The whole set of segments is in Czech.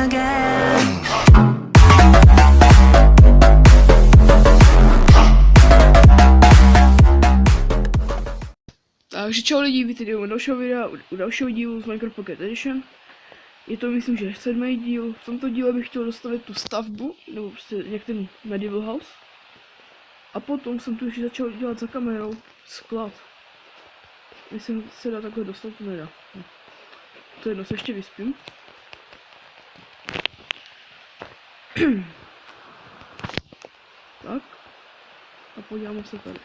again. Takže čau lidi, vítejte u dalšího videa, u dalšího dílu z Minecraft Pocket Edition. Je to myslím, že 7. díl. V tomto díle bych chtěl dostavit tu stavbu, nebo prostě některý medieval house. A potom jsem tu ještě začal dělat za kamerou sklad. Myslím, se dá takhle dostat, to nedá. To jedno, se ještě vyspím. Tak. A podíváme se tady.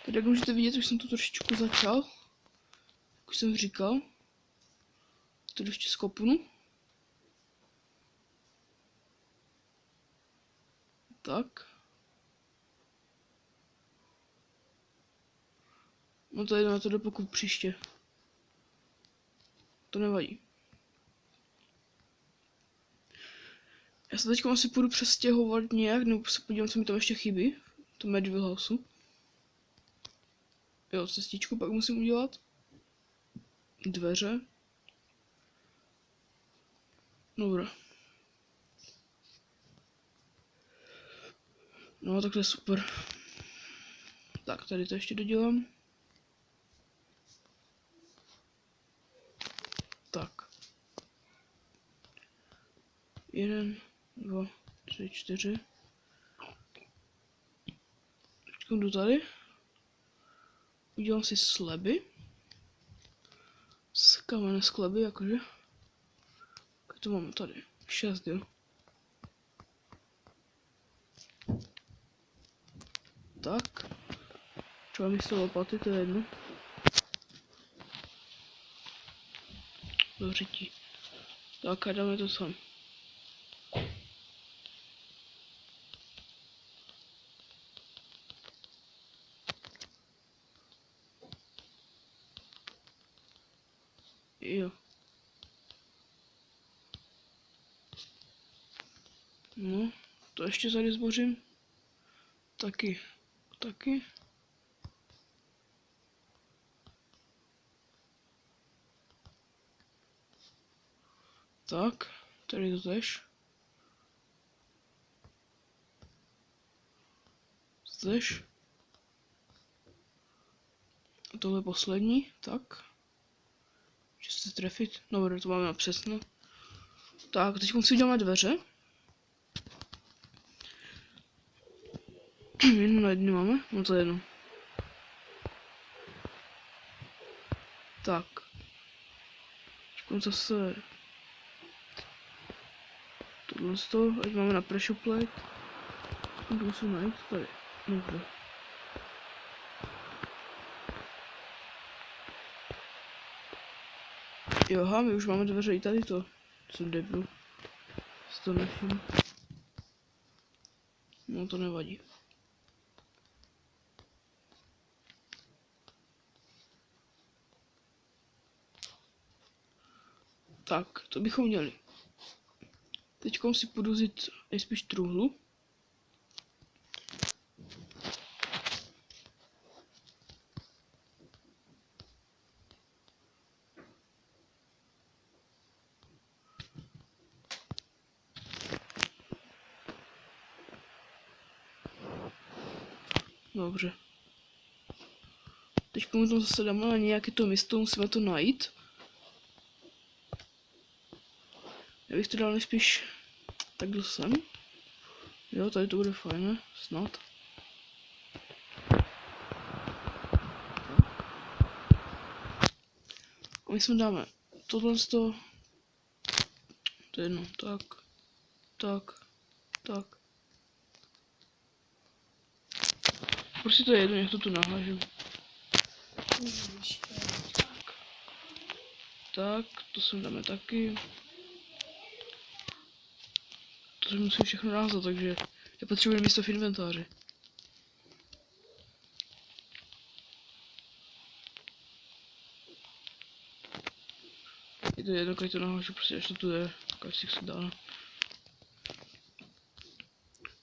Tady jak můžete vidět, už jsem to trošičku začal. Jak už jsem říkal. Tady ještě skopnu. Tak. No to jde na to do pokud příště. To nevadí. Já se teď asi půjdu přestěhovat nějak, nebo se podívám, co mi tam ještě chybí. To medieval houseu. Jo, cestičku pak musím udělat. Dveře. Dobré. No, tak to je super. Tak, tady to ještě dodělám. Tak. 1, 2, 3, 4. Teď jdu tady. Udělám si sleby. Z kamenné skleby, jakože. Jak to máme tady? 6, jo. Tak. Třeba místo lopaty, to je jedno. Do řití. Tak a dáme to sem. Jo. No, to ještě tady zbořím. Taky. Taky. Tak, tady to tež. Tež. A tohle je poslední, tak. Že se trefit. Dobré, to máme na přesno. Tak, teď musím udělat dveře. Jednu na jednu máme, no to je jedno. Tak. Teď zase tohle z toho, ať máme na pressure plate. To musím najít tady. Dobře. Jo, aha, my už máme dveře i tady to. Jsem debil. Si to nevšiml. No to nevadí. Tak, to bychom měli. Teďkom si půjdu vzít nejspíš truhlu. Dobře. Teď mu tam zase dáme na nějaké to místo, musíme to najít. Já bych to dal nejspíš takhle sem. Jo, tady to bude fajn, snad. A my jsme dáme tohle z toho. To je jedno, tak. Prostě to je jedno, jak to tu nahážu. Tak, to sem dáme taky. To si musím všechno naházat, takže já potřebuji místo v inventáři. Je to jedno, když to nahážu, prostě až to tu je, každý se dá.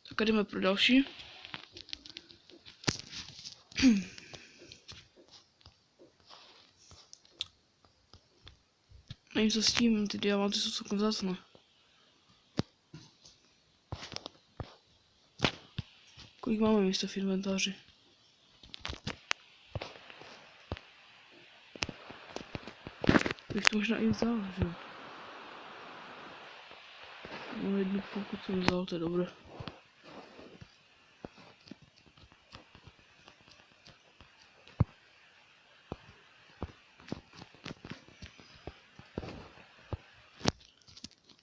Tak a jdeme pro další. Nevím, co s tím, ty diamanty jsou celkem vzácné. Kolik máme místa v inventáři? Bych to možná i vzal, že jo? Mám jednu půlku, co vzal, to je dobré.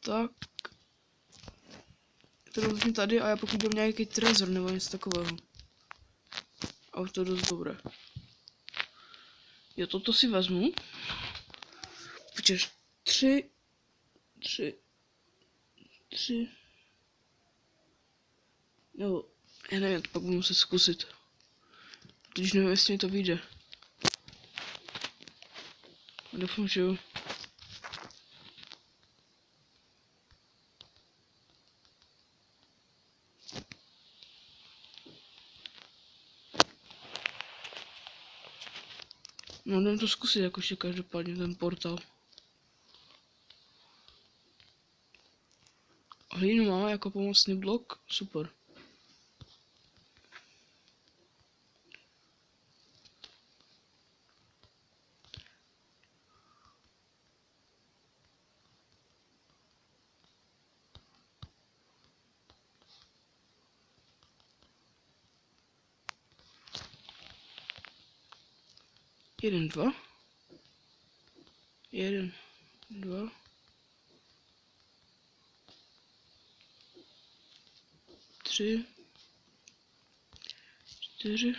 Tak. To vezmi tady a já pokud dám nějaký trezor nebo něco takového. A už to je dost dobré. Jo, toto si vezmu. Počkej, 3. Jo, já nevím, to pak budu muset zkusit. Když nevím, jestli mi to vyjde. Doufám, že jo. No, jdem to zkusit jakože každopádně ten portál. Hlínu máme jako pomocný blok, super. Jeden, dva. 1, 2. 3, 4.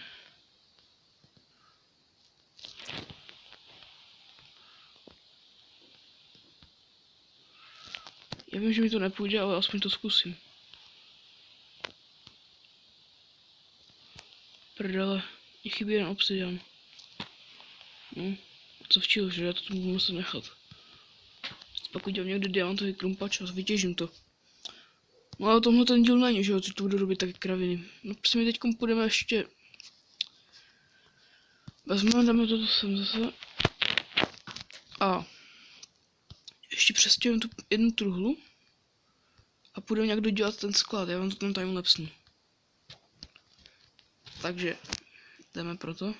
Já vím, že mi to nepůjde, ale aspoň to zkusím. Prdele, mi chybí jen obsidian. No, co včil, že já to tu budu muset nechat. Pak udělám někde diamantový krumpač a vytěžím to. No ale tomhle ten díl není, že jo, co tu budu robit taky kraviny. No prostě my teďkom půjdeme ještě... Vezmeme, dáme toto sem zase. A... Ještě přestěhujeme tu jednu truhlu. A půjdeme nějak dodělat ten sklad, já vám to tam timelapsnu. Takže... Jdeme pro to.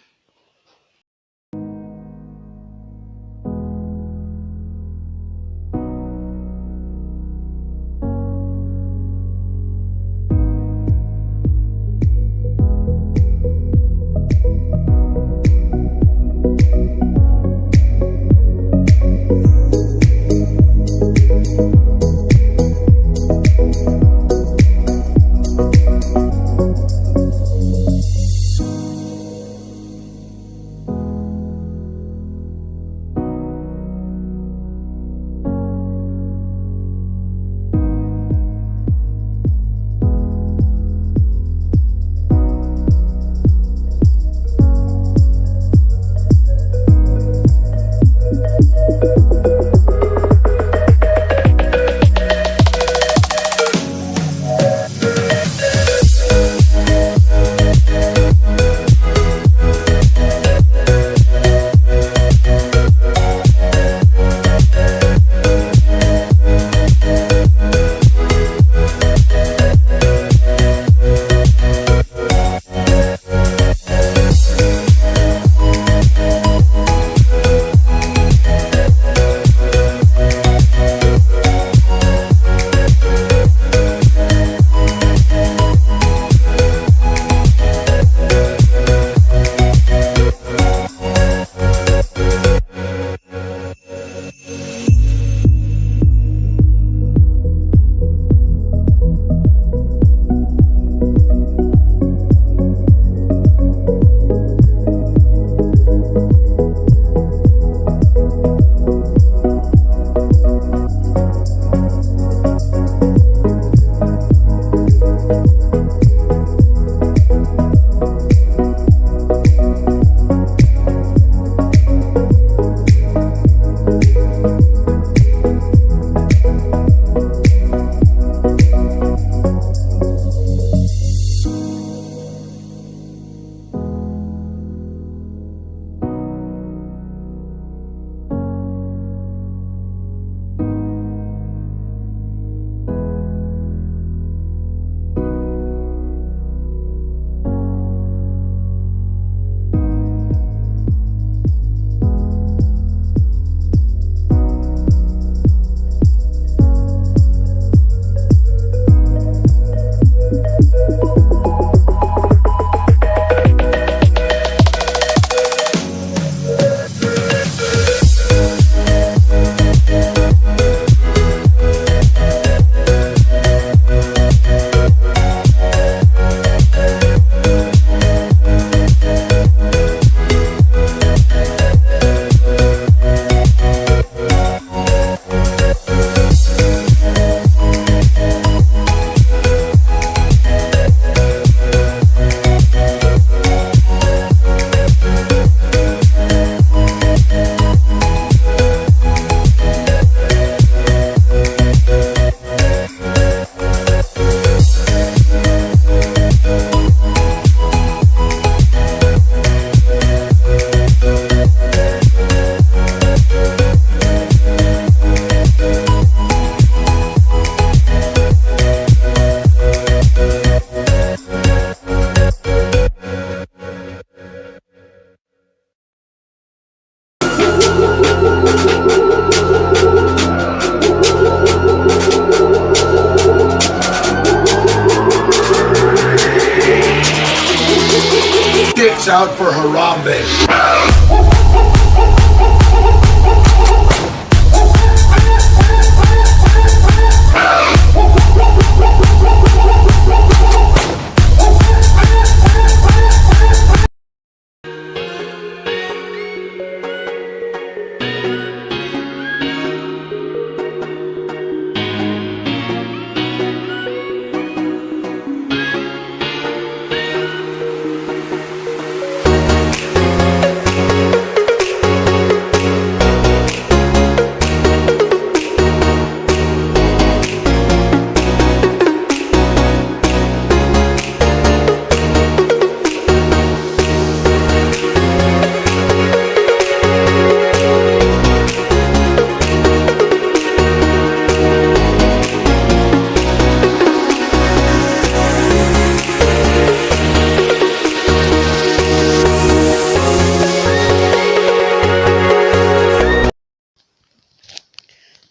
Dicks out for Harambe.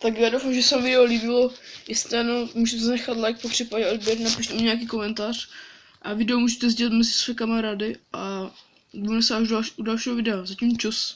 Tak já doufám, že se vám video líbilo. Jestli ano, můžete zanechat like, po případě odběr, napište mi nějaký komentář. A video můžete sdělit mezi své kamarády a budeme se až u dalšího videa. Zatím čus.